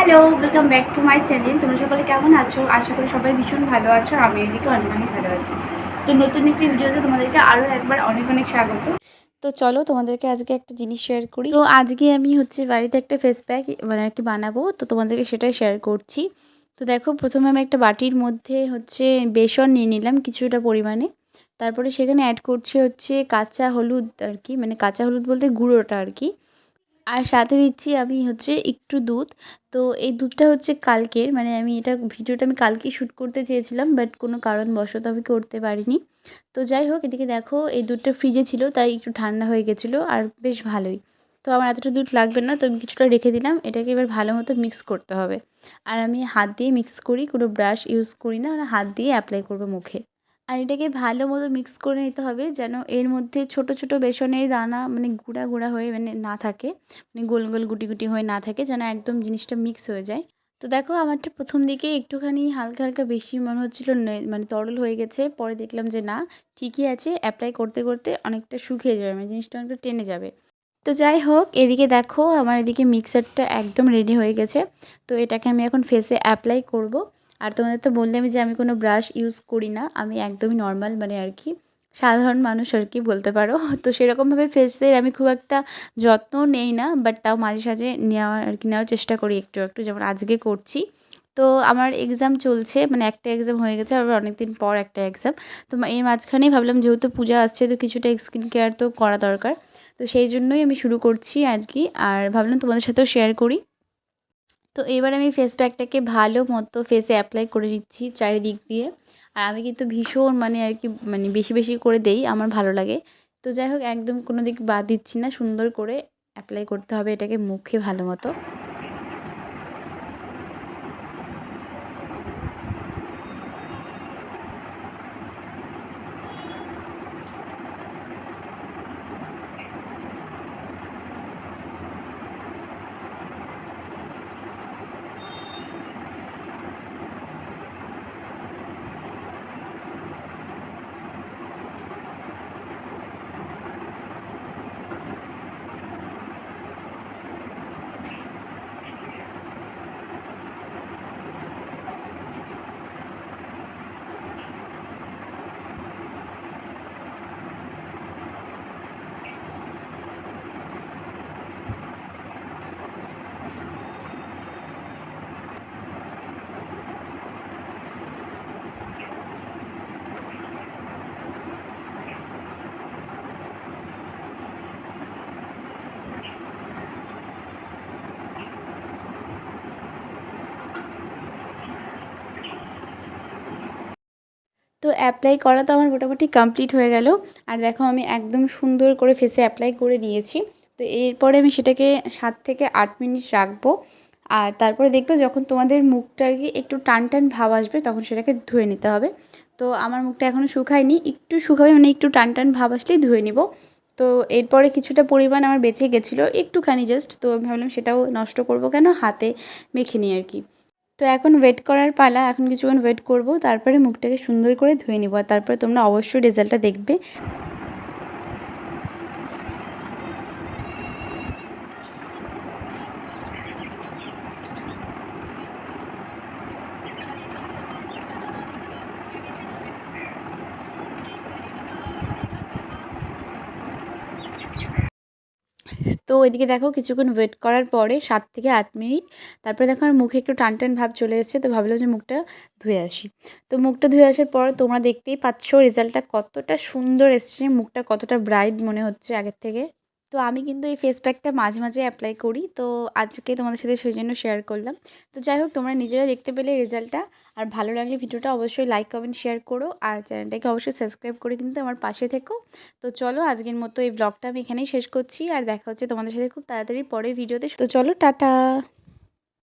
Hello, welcome back to my channel. তোমরা সকলে কেমন আছো? আশা করি সবাই ভীষণ ভালো আছো। আমি এদিকে অনেক অনেক ভালো আছি। তো নতুন একটি ভিডিওতে তোমাদেরকে আরও একবার অনেক অনেক স্বাগত। তো চলো তোমাদেরকে আজকে একটা জিনিস শেয়ার করি। তো আজকে আমি বাড়িতে একটা ফেস প্যাক বানাবো। তো তোমাদেরকে সেটাই শেয়ার করছি। তো দেখো, প্রথমে আমি একটা বাটির মধ্যে বেসন নিয়ে নিলাম কিছুটা পরিমাণে। তারপরে সেখানে অ্যাড করছি কাঁচা হলুদ কাঁচা হলুদ বলতে গুঁড়োটা আর কি। আর সাথে দিচ্ছি আমি একটু দুধ। তো এই দুধটা কালকের, ভিডিওটা আমি কালকেই শ্যুট করতে চেয়েছিলাম, বাট কোনো কারণবশত আমি করতে পারিনি। তো যাই হোক, এদিকে দেখো এই দুধটা ফ্রিজে ছিল, তাই একটু ঠান্ডা হয়ে গেছিলো আর বেশ ভালোই। তো আমার এতটা দুধ লাগবে না, তো আমি কিছুটা রেখে দিলাম। এটাকে এবার ভালো মতো মিক্স করতে হবে। আর আমি হাত দিয়ে মিক্স করি, কোনো ব্রাশ ইউজ করি না, হাত দিয়ে অ্যাপ্লাই করবো মুখে। আর এটাকে ভালো মতো মিক্স করে নিতে হবে, যেন এর মধ্যে ছোট ছোট বেসনের দানা গুঁড়া গুঁড়া হয়ে না থাকে, গোল গোল গুটি গুটি হয়ে না থাকে, যেন একদম জিনিসটা মিক্স হয়ে যায়। তো দেখো, আমারটা প্রথম দিকে একটুখানি হালকা হালকা বেশি মনে হচ্ছিল, তরল হয়ে গেছে। পরে দেখলাম যে না, ঠিকই আছে। অ্যাপ্লাই করতে করতে অনেকটা শুকিয়ে যাবে, জিনিসটা অনেকটা টেনে যাবে। তো যাই হোক, এদিকে দেখো আমার এদিকে মিক্সারটা একদম রেডি হয়ে গেছে। তো এটাকে আমি এখন ফেসে অ্যাপ্লাই করব। আর তোমাদের তো বললামই যে আমি কোনো ব্রাশ ইউজ করি না, আমি একদমই নর্মাল আর কি সাধারণ মানুষ আর কি বলতে পারো। তো সেরকমভাবে ফেসের আমি খুব একটা যত্ন নেই না, বাট তাও মাঝে সাঝে নেওয়ার চেষ্টা করি একটু একটু, যেমন আজকে করছি। তো আমার এক্সাম চলছে, একটা এক্সাম হয়ে গেছে, আবার অনেক দিন পর একটা এক্সাম। তো এর মাঝখানেই ভাবলাম, যেহেতু পূজা আসছে, তো কিছুটা স্কিন কেয়ার তো করা দরকার। তো সেই জন্যই আমি শুরু করছি আজকে, আর ভাবলাম তোমাদের সাথেও শেয়ার করি। তো এবার আমি ফেস প্যাকটাকে ভালো মতো ফেসে অ্যাপ্লাই করে নিচ্ছি চারিদিক দিয়ে। আর আমি কিন্তু ভীষণ আর কি বেশি বেশি করে দেই, আমার ভালো লাগে। তো যাই হোক, একদম কোনো দিক বাদ দিচ্ছি না, সুন্দর করে অ্যাপ্লাই করতে হবে এটাকে মুখে ভালো মতো। তো অ্যাপ্লাই করা তো আমার মোটামুটি কমপ্লিট হয়ে গেল। আর দেখো, আমি একদম সুন্দর করে ফেসে অ্যাপ্লাই করে নিয়েছি। তো এরপরে আমি সেটাকে 7 থেকে 8 মিনিট রাখবো। আর তারপরে দেখবে, যখন তোমাদের মুখটা আর কি একটু টান টান ভাব আসবে, তখন সেটাকে ধুয়ে নিতে হবে। তো আমার মুখটা এখনও শুকায়নি, একটু শুকাবে, একটু টান টান ভাব আসলেই ধুয়ে নিব। তো এরপরে কিছুটা পরিমাণ আমার বেঁচে গেছিলো একটুখানি জাস্ট, তো আমি ভাবলাম সেটাও নষ্ট করব কেন, হাতে মেখে নিই আর কি। তো এখন ওয়েট করার পালা, এখন কিছুক্ষণ ওয়েট করব, তারপরে মুখটাকে সুন্দর করে ধুয়ে নিব। আর তারপরে তোমরা অবশ্যই রেজাল্টটা দেখবে। তো এদিকে দেখো, কিছুক্ষণ ওয়েট করার পরে 7 থেকে 8 মিনিট, তারপরে দেখো আমার মুখে একটু টান টান ভাব চলে এসেছে। তো ভাবলাম যে মুখটা ধুয়ে আসি। তো মুখটা ধুয়ে আসার পর তোমরা দেখতেই পাচ্ছ রেজাল্টটা কতটা সুন্দর এসছে, মুখটা কতটা ব্রাইট মনে হচ্ছে আগের থেকে। তো আমি কিন্তু এই ফেস প্যাকটা মাঝে মাঝে অ্যাপ্লাই করি, তো আজকে তোমাদের সাথে সেই জন্য শেয়ার করলাম। তো যাই হোক, তোমরা নিজেরা দেখতে পেলে রেজাল্টটা। আর ভালো লাগলে ভিডিওটা অবশ্যই লাইক কমেন্ট শেয়ার করো, আর চ্যানেলটাকে অবশ্যই সাবস্ক্রাইব করে কিন্তু আমার পাশে থেকো। তো চলো, আজকের মতো এই ব্লগটা আমি এখানেই শেষ করছি, আর দেখা হচ্ছে তোমাদের সাথে খুব তাড়াতাড়ি পরের ভিডিওতে। তো চলো, টাটা।